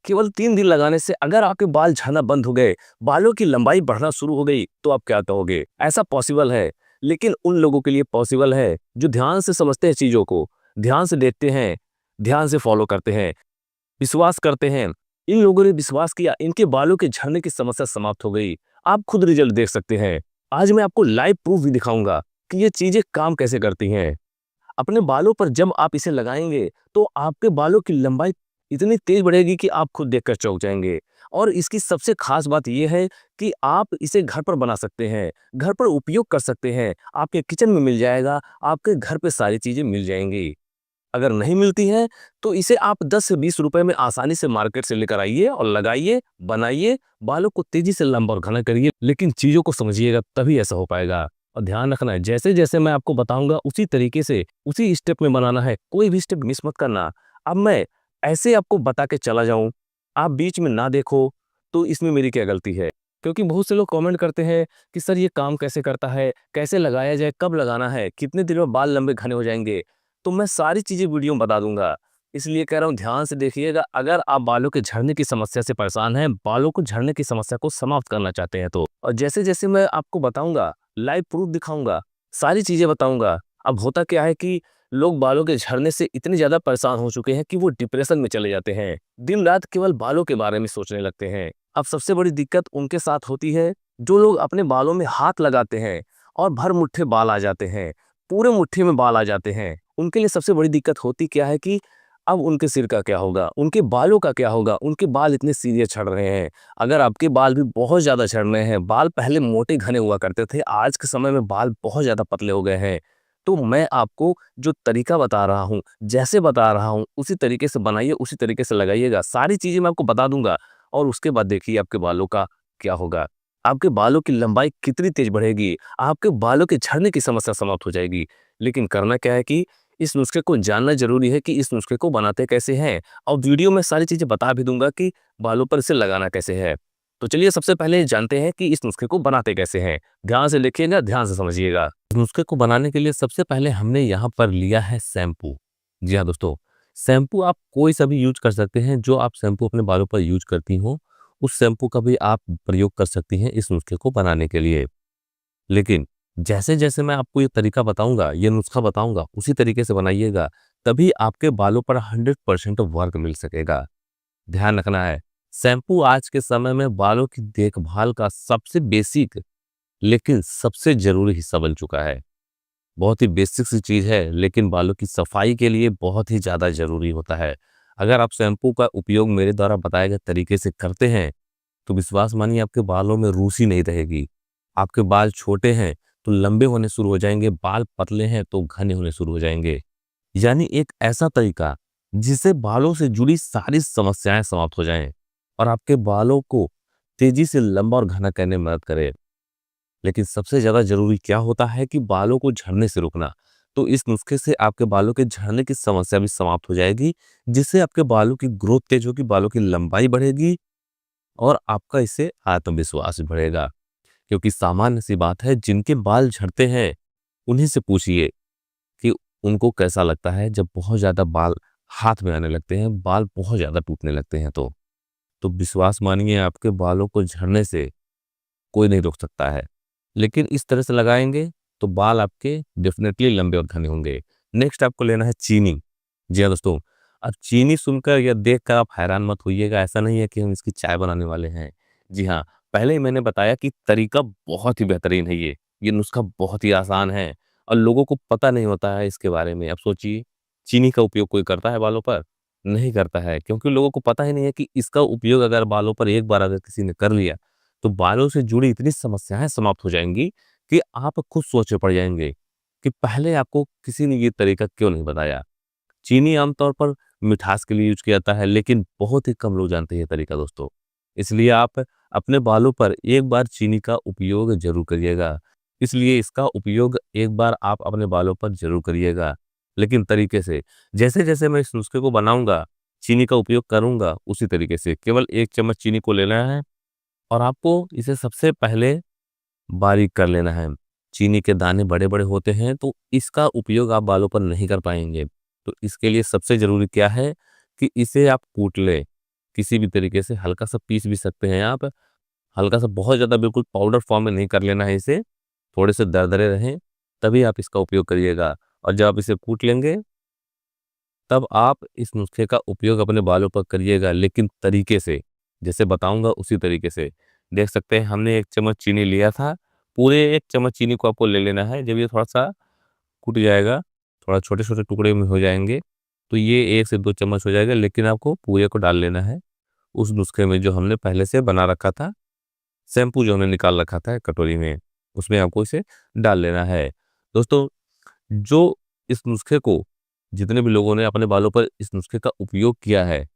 केवल 3 दिन लगाने से अगर आपके बाल झड़ना बंद हो गए, बालों की लंबाई बढ़ना शुरू हो गई, तो आप क्या कहोगे? ऐसा पॉसिबल है, लेकिन उन लोगों के लिए पॉसिबल है जो ध्यान से समझते हैं चीज़ों को, ध्यान से देखते हैं, ध्यान से फॉलो करते हैं, विश्वास करते हैं। इन लोगों ने विश्वास किया, इनके बालों के झड़ने की समस्या समाप्त हो गई। आप खुद रिजल्ट देख सकते हैं। आज मैं आपको लाइव प्रूफ भी दिखाऊँगा कि ये चीज़ें काम कैसे करती हैं। अपने बालों पर जब आप इसे लगाएँगे, तो आपके बालों की लंबाई इतनी तेज़ बढ़ेगी कि आप खुद देखकर चौंक जाएँगे। और इसकी सबसे ख़ास बात ये है कि आप इसे घर पर बना सकते हैं, घर पर उपयोग कर सकते हैं। आपके किचन में मिल जाएगा, आपके घर पे सारी चीज़ें मिल जाएँगी। अगर नहीं मिलती हैं, तो इसे आप 10 से 20 रुपए में आसानी से मार्केट से लेकर आइए और लगाइए, बनाइए, बालों को तेज़ी से लंबा और घना करिए। लेकिन चीज़ों को समझिएगा, तभी ऐसा हो पाएगा। और ध्यान रखना है, जैसे-जैसे मैं आपको बताऊँगा उसी तरीके से, उसी स्टेप में बनाना है, कोई भी स्टेप मिस मत करना। अब मैं ऐसे आपको बता के चला जाऊँ, आप बीच में ना देखो, तो इसमें मेरी क्या गलती है? क्योंकि बहुत से लोग कमेंट करते हैं कि सर ये काम कैसे करता है? कैसे लगाया जाए? कब लगाना है? कितने दिन में बाल लंबे घने हो जाएँगे? तो मैं सारी चीज़ें वीडियो में बता दूँगा। इसलिए कह रहा हूँ ध्यान से देखिएगा, अगर आप बालों के झड़ने की समस्या से परेशान हैं, बालों को झड़ने की समस्या को समाप्त करना चाहते हैं तो। और जैसे-जैसे मैं आपको बताऊँगा, लाइव प्रूफ दिखाऊँगा, सारी चीज़ें बताऊँगा। अब होता क्या है कि लोग बालों के झड़ने से इतने ज़्यादा परेशान हो चुके हैं कि वो डिप्रेशन में चले जाते हैं। दिन-रात केवल बालों के बारे में सोचने लगते हैं। अब सबसे बड़ी दिक्कत उनके साथ होती है, जो लोग अपने बालों में हाथ लगाते हैं और भर मुट्ठे बाल आ जाते हैं, पूरे मुट्ठी में बाल आ जाते हैं। उनके लिए सबसे बड़ी दिक्कत होती क्या है कि अब उनके सिर का क्या होगा? उनके बालों का क्या होगा? उनके बाल इतने सीधे झड़ रहे हैं। अगर आपके बाल भी बहुत ज़्यादा झड़ रहे हैं, बाल पहले मोटे घने हुआ करते थे, आज के समय में बाल बहुत ज़्यादा पतले हो गए हैं। तो मैं आपको जो तरीका बता रहा हूँ, जैसे बता रहा हूँ, उसी तरीके से बनाइए, उसी तरीके से लगाइएगा। सारी चीज़ें मैं आपको बता दूँगा और उसके बाद देखिए आपके बालों का क्या होगा। आपके बालों की लंबाई कितनी तेज़ बढ़ेगी, आपके बालों के झड़ने की समस्या समाप्त हो जाएगी। लेकिन करना क्या है कि इस नुस्खे को जानना ज़रूरी है कि इस नुस्खे को बनाते कैसे हैं और वीडियो में सारी चीज़ें बता भी दूँगा कि बालों पर इसे लगाना कैसे है। तो चलिए सबसे पहले जानते हैं कि इस नुस्खे को बनाते कैसे हैं। ध्यान से देखिएगा, ध्यान से समझिएगा। इस नुस्खे को बनाने के लिए सबसे पहले हमने यहाँ पर लिया है शैम्पू। जी हाँ दोस्तों, शैम्पू आप कोई सा भी यूज़ कर सकते हैं, जो आप शैम्पू अपने बालों पर यूज़ करती हो, उस शैम्पू का भी आप प्रयोग कर सकती हैं इस नुस्खे को बनाने के लिए। लेकिन जैसे-जैसे मैं आपको ये तरीका बताऊँगा, ये नुस्खा बताऊँगा, उसी तरीके से बनाइएगा, तभी आपके बालों पर 100% वर्क मिल सकेगा। ध्यान रखना है, शैम्पू आज के समय में बालों की देखभाल का सबसे बेसिक लेकिन सबसे ज़रूरी हिस्सा बन चुका है। बहुत ही बेसिक सी चीज़ है, लेकिन बालों की सफाई के लिए बहुत ही ज़्यादा ज़रूरी होता है। अगर आप शैम्पू का उपयोग मेरे द्वारा बताए गए तरीके से करते हैं, तो विश्वास मानिए आपके बालों में रूसी नहीं रहेगी। आपके बाल छोटे हैं तो लंबे होने शुरू हो जाएँगे, बाल पतले हैं तो घने होने शुरू हो जाएँगे। यानी एक ऐसा तरीका जिससे बालों से जुड़ी सारी समस्याएँ समाप्त हो जाएँ और आपके बालों को तेज़ी से लंबा और घना करने में मदद करे। लेकिन सबसे ज़्यादा ज़रूरी क्या होता है कि बालों को झड़ने से रोकना। तो इस नुस्खे से आपके बालों के झड़ने की समस्या भी समाप्त हो जाएगी, जिससे आपके बालों की ग्रोथ तेज़ होगी, बालों की लंबाई बढ़ेगी और आपका इससे आत्मविश्वास भी बढ़ेगा। क्योंकि सामान्य सी बात है, जिनके बाल झड़ते हैं उन्हीं से पूछिए कि उनको कैसा लगता है जब बहुत ज़्यादा बाल हाथ में आने लगते हैं, बाल बहुत ज़्यादा टूटने लगते हैं तो विश्वास मानिए आपके बालों को झड़ने से कोई नहीं रोक सकता है। लेकिन इस तरह से लगाएँगे तो बाल आपके डेफ़िनेटली लंबे और घने होंगे। नेक्स्ट आपको लेना है चीनी। जी हाँ दोस्तों, अब चीनी सुनकर या देखकर आप हैरान मत होइएगा, ऐसा नहीं है कि हम इसकी चाय बनाने वाले हैं। जी हाँ, पहले ही मैंने बताया कि तरीका बहुत ही बेहतरीन है ये। ये नुस्खा बहुत ही आसान है और लोगों को पता नहीं होता है इसके बारे में। अब सोचिए, चीनी का उपयोग कोई करता है बालों पर? नहीं करता है, क्योंकि लोगों को पता ही नहीं है कि इसका उपयोग अगर बालों पर एक बार अगर किसी ने कर लिया, तो बालों से जुड़ी इतनी समस्याएँ समाप्त हो जाएँगी कि आप खुद सोच में पड़ जाएँगे कि पहले आपको किसी ने ये तरीका क्यों नहीं बताया। चीनी आमतौर पर मिठास के लिए यूज़ किया जाता है, लेकिन बहुत ही कम लोग जानते हैं ये तरीका दोस्तों। इसलिए आप अपने बालों पर एक बार चीनी का उपयोग ज़रूर करिएगा। इसलिए इसका उपयोग एक बार आप अपने बालों पर ज़रूर करिएगा, लेकिन तरीके से। जैसे-जैसे मैं इस नुस्खे को बनाऊँगा, चीनी का उपयोग करूँगा, उसी तरीके से। केवल 1 चम्मच चीनी को लेना है और आपको इसे सबसे पहले बारीक कर लेना है। चीनी के दाने बड़े-बड़े होते हैं, तो इसका उपयोग आप बालों पर नहीं कर पाएँगे। तो इसके लिए सबसे ज़रूरी क्या है कि इसे आप कूट लें। किसी भी तरीके से हल्का सा पीस भी सकते हैं आप, हल्का सा, बहुत ज़्यादा बिल्कुल पाउडर फॉर्म में नहीं कर लेना है इसे, थोड़े से दरदरे रहें, तभी आप इसका उपयोग करिएगा। और जब आप इसे कूट लेंगे, तब आप इस नुस्खे का उपयोग अपने बालों पर करिएगा, लेकिन तरीके से, जैसे बताऊँगा उसी तरीके से। देख सकते हैं हमने 1 चम्मच चीनी लिया था, पूरे 1 चम्मच चीनी को आपको ले लेना है। जब ये थोड़ा-सा कूट जाएगा, थोड़ा छोटे-छोटे टुकड़े में हो जाएँगे, तो ये 1 से 2 चम्मच हो जाएगा, लेकिन आपको पूरे को डाल लेना है उस नुस्खे में जो हमने पहले से बना रखा था। शैम्पू जो हमने निकाल रखा था कटोरी में, उसमें आपको इसे डाल लेना है। दोस्तों, जो इस नुस्खे को, जितने भी लोगों ने अपने बालों पर इस नुस्खे का उपयोग किया है,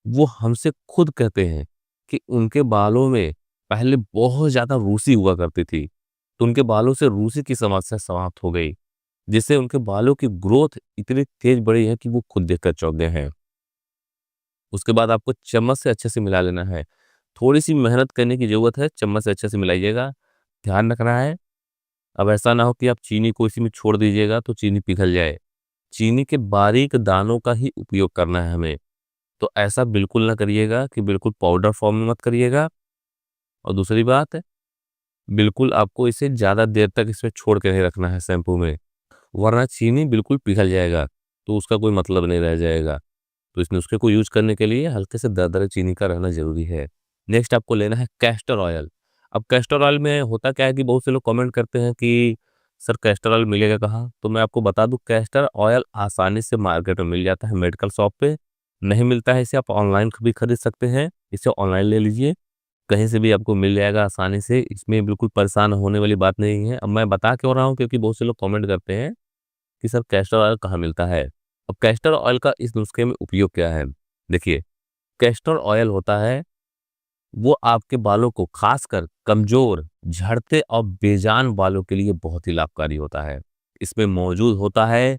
वो हमसे खुद कहते हैं कि उनके बालों में पहले बहुत ज़्यादा रूसी हुआ करती थी, तो उनके बालों से रूसी की समस्या समाप्त हो गई, जिससे उनके बालों की ग्रोथ इतनी तेज बढ़ी है कि वो खुद देखकर चौंक गए हैं। उसके बाद आपको चम्मच से अच्छे से मिला लेना है। थोड़ी-सी मेहनत करने की ज़रूरत है, चम्मच से अच्छे से मिलाइएगा। ध्यान रखना है, अब ऐसा ना हो कि आप चीनी को इसी में छोड़ दीजिएगा तो चीनी पिघल जाए। चीनी के बारीक दानों का ही उपयोग करना है हमें। तो ऐसा बिल्कुल ना करिएगा कि बिल्कुल पाउडर फॉर्म में मत करिएगा। और दूसरी बात, बिल्कुल आपको इसे ज़्यादा देर तक इसमें छोड़ के नहीं रखना है शैम्पू में, वरना चीनी बिल्कुल पिघल जाएगा, तो उसका कोई मतलब नहीं रह जाएगा। तो इस नुस्खे को यूज़ करने के लिए हल्के से दरदरे चीनी का रहना ज़रूरी है। नेक्स्ट आपको लेना है कैस्टर ऑयल। अब कैस्टर ऑयल में होता क्या है कि बहुत से लोग कमेंट करते हैं कि सर कैस्टर ऑयल मिलेगा कहाँ? तो मैं आपको बता दूँ, कैस्टर ऑयल आसानी से मार्केट में मिल जाता है, मेडिकल शॉप पे। नहीं मिलता है इसे आप ऑनलाइन भी खरीद सकते हैं, इसे ऑनलाइन ले लीजिए, कहीं से भी आपको मिल जाएगा आसानी से, इसमें बिल्कुल परेशान होने वाली बात नहीं है। अब मैं बता क्यों रहा हूँ, क्योंकि बहुत से लोग कमेंट करते हैं कि सर कैस्टर ऑयल कहाँ मिलता है? अब कैस्टर ऑयल का इस नुस्खे में उपयोग क्या है? देखिए, कैस्टर ऑयल होता है, वो आपके बालों को खासकर कमजोर, झड़ते और बेजान बालों के लिए बहुत ही लाभकारी होता है। इसमें मौजूद होता है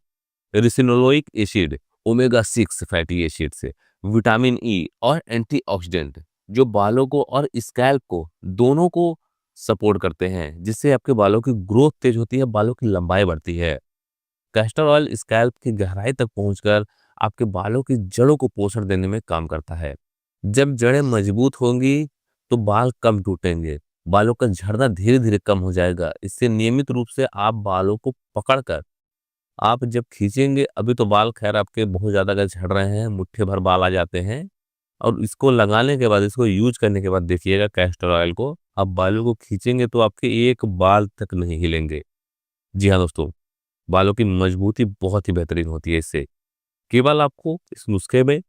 रिसिनोलोइक एसिड, ओमेगा 6 फैटी एसिड से, विटामिन ई और एंटीऑक्सीडेंट, जो बालों को और स्कैल्प को दोनों को सपोर्ट करते हैं, जिससे आपके बालों की ग्रोथ तेज होती है, बालों की लंबाई बढ़ती है। कैस्टर ऑयल स्कैल्प की गहराई तक पहुंचकर आपके बालों की जड़ों को पोषण देने में काम करता है। जब जड़ें मजबूत होंगी तो बाल कम टूटेंगे, बालों का झड़ना धीरे धीरे कम हो जाएगा। इससे नियमित रूप से आप बालों को पकड़कर आप जब खींचेंगे, अभी तो बाल खैर आपके बहुत ज्यादा अगर झड़ रहे हैं, मुट्ठी भर बाल आ जाते हैं, और इसको लगाने के बाद, इसको यूज करने के बाद देखिएगा कैस्टर ऑयल को, आप बालों को खींचेंगे तो आपके एक बाल तक नहीं हिलेंगे। जी हाँ दोस्तों, बालों की मजबूती बहुत ही बेहतरीन होती है इससे। केवल आपको इस नुस्खे में,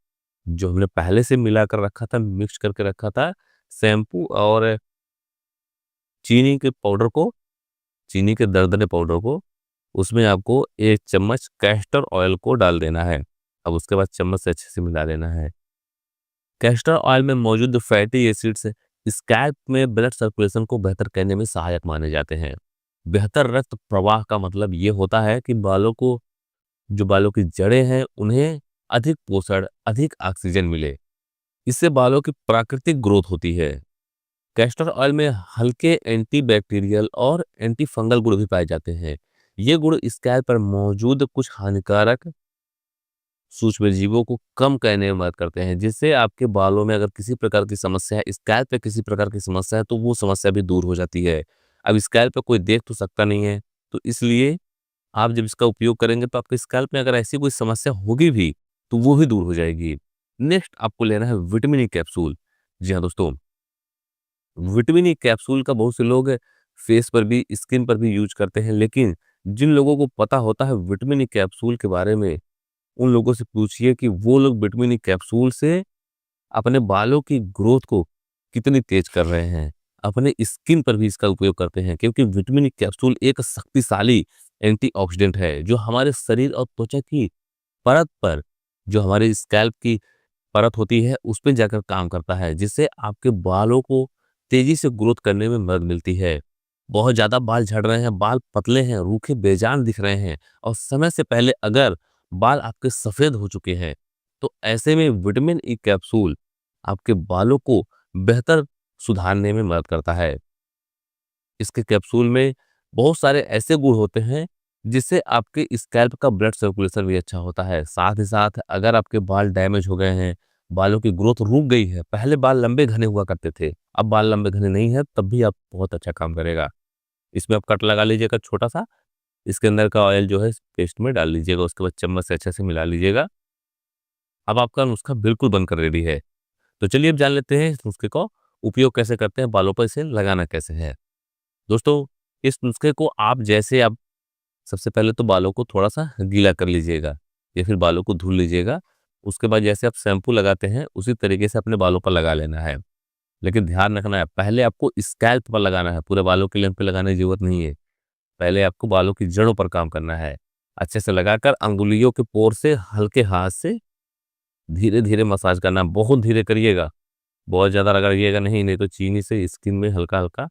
जो हमने पहले से मिला कर रखा था, मिक्स करके रखा था, शैम्पू और चीनी के पाउडर को, चीनी के दरदरे पाउडर को, उसमें आपको 1 चम्मच कैस्टर ऑयल को डाल देना है। अब उसके बाद चम्मच से अच्छे से मिला लेना है। कैस्टर ऑयल में मौजूद फैटी एसिड्स स्कैल्प में ब्लड सर्कुलेशन को बेहतर करने में सहायक माने जाते हैं। बेहतर रक्त प्रवाह का मतलब ये होता है कि बालों को, जो बालों की जड़ें हैं, उन्हें अधिक पोषण, अधिक ऑक्सीजन मिले। इससे बालों की प्राकृतिक ग्रोथ होती है। कैस्टर ऑयल में हल्के एंटीबैक्टीरियल और एंटी फंगल गुण भी पाए जाते हैं। ये गुण स्कैल्प पर मौजूद कुछ हानिकारक सूक्ष्म जीवों को कम करने में मदद करते हैं, जिससे आपके बालों में अगर किसी प्रकार की समस्या है, स्कैल्प पे किसी प्रकार की समस्या है, तो वो समस्या भी दूर हो जाती है। अब स्कैल्प पे कोई देख तो सकता नहीं है, तो इसलिए आप जब इसका उपयोग करेंगे तो आपके स्कैल्प में अगर ऐसी कोई समस्या होगी भी, तो वो भी दूर हो जाएगी। नेक्स्ट आपको लेना है विटामिन ई कैप्सूल। जी हाँ दोस्तों, विटामिन ई कैप्सूल का बहुत से लोग फेस पर भी, स्किन पर भी यूज करते हैं, लेकिन जिन लोगों को पता होता है विटामिन ई कैप्सूल के बारे में, उन लोगों से पूछिए कि वो लोग विटामिन ई कैप्सूल से अपने बालों की ग्रोथ को कितनी तेज कर रहे हैं, अपने स्किन पर भी इसका उपयोग करते हैं, क्योंकि विटामिन ई कैप्सूल एक शक्तिशाली एंटीऑक्सीडेंट है, जो हमारे शरीर और त्वचा की परत पर, जो हमारे स्कैल्प की परत होती है, उस पे जाकर काम करता है, जिससे आपके बालों को तेजी से ग्रोथ करने में मदद मिलती है। बहुत ज़्यादा बाल झड़ रहे हैं, बाल पतले हैं, रूखे बेजान दिख रहे हैं, और समय से पहले अगर बाल आपके सफ़ेद हो चुके हैं, तो ऐसे में विटामिन ई कैप्सूल आपके बालों को बेहतर सुधारने में मदद करता है। इसके कैप्सूल में बहुत सारे ऐसे गुण होते हैं, जिससे आपके स्कैल्प का ब्लड सर्कुलेशन भी अच्छा होता है। साथ ही साथ अगर आपके बाल डैमेज हो गए हैं, बालों की ग्रोथ रुक गई है, पहले बाल लंबे घने हुआ करते थे, अब बाल लंबे घने नहीं है, तब भी आप बहुत अच्छा काम करेगा। इसमें आप कट लगा लीजिएगा छोटा-सा, इसके अंदर का ऑयल जो है इस पेस्ट में डाल लीजिएगा, उसके बाद चम्मच से अच्छे से मिला लीजिएगा। अब आपका नुस्खा बिल्कुल बनकर रेडी है। तो चलिए अब जान लेते हैं इस नुस्खे को उपयोग कैसे करते हैं, बालों पर इसे लगाना कैसे है। दोस्तों, इस नुस्खे को आप सबसे पहले तो बालों को थोड़ा-सा गीला कर लीजिएगा या फिर बालों को धुल लीजिएगा। उसके बाद जैसे आप शैम्पू लगाते हैं, उसी तरीके से अपने बालों पर लगा लेना है। लेकिन ध्यान रखना है, पहले आपको स्कैल्प पर लगाना है, पूरे बालों की लेंथ पे लगाने की ज़रूरत नहीं है। पहले आपको बालों की जड़ों पर काम करना है। अच्छे से लगाकर अंगुलियों के पोर से हल्के हाथ से धीरे-धीरे मसाज करना, बहुत धीरे करिएगा, बहुत ज़्यादा रगड़िएगा नहीं तो चीनी से स्किन में हल्का-हल्का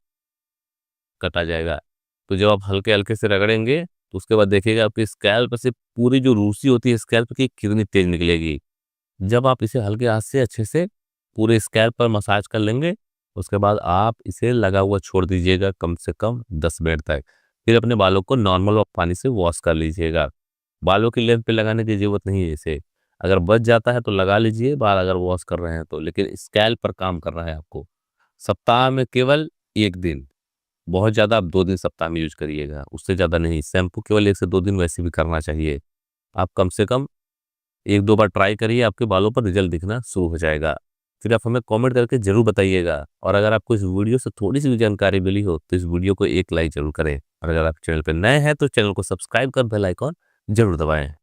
कट आ जाएगा। तो जब आप हल्के-हल्के से रगड़ेंगे, तो उसके बाद देखिएगा आपकी स्कैल्प से पूरी जो रूसी होती है स्कैल्प की कितनी तेज़ निकलेगी। जब आप इसे हल्के हाथ से अच्छे से पूरे स्कैल्प पर मसाज कर लेंगे, उसके बाद आप इसे लगा हुआ छोड़ दीजिएगा कम से कम 10 मिनट तक। फिर अपने बालों को नॉर्मल पानी से वॉश कर लीजिएगा। बालों की लेंथ पे लगाने की ज़रूरत नहीं है इसे। अगर बच जाता है तो लगा लीजिए बाल अगर वॉश कर रहे हैं तो, लेकिन स्कैल्प पर काम करना है आपको। सप्ताह में केवल 1 दिन, बहुत ज़्यादा आप 2 दिन सप्ताह में यूज़ करिएगा, उससे ज़्यादा नहीं। शैम्पू केवल 1 से 2 दिन वैसे भी करना चाहिए। आप कम से कम 1-2 बार ट्राई करिए, आपके बालों पर रिजल्ट दिखना शुरू हो जाएगा। फिर आप हमें कमेंट करके ज़रूर बताइएगा और अगर आपको इस वीडियो से थोड़ी-सी भी जानकारी मिली हो, तो इस वीडियो को एक लाइक ज़रूर करें और अगर आप चैनल पे नए हैं, तो चैनल को सब्सक्राइब कर बेल आइकॉन ज़रूर दबाएँ।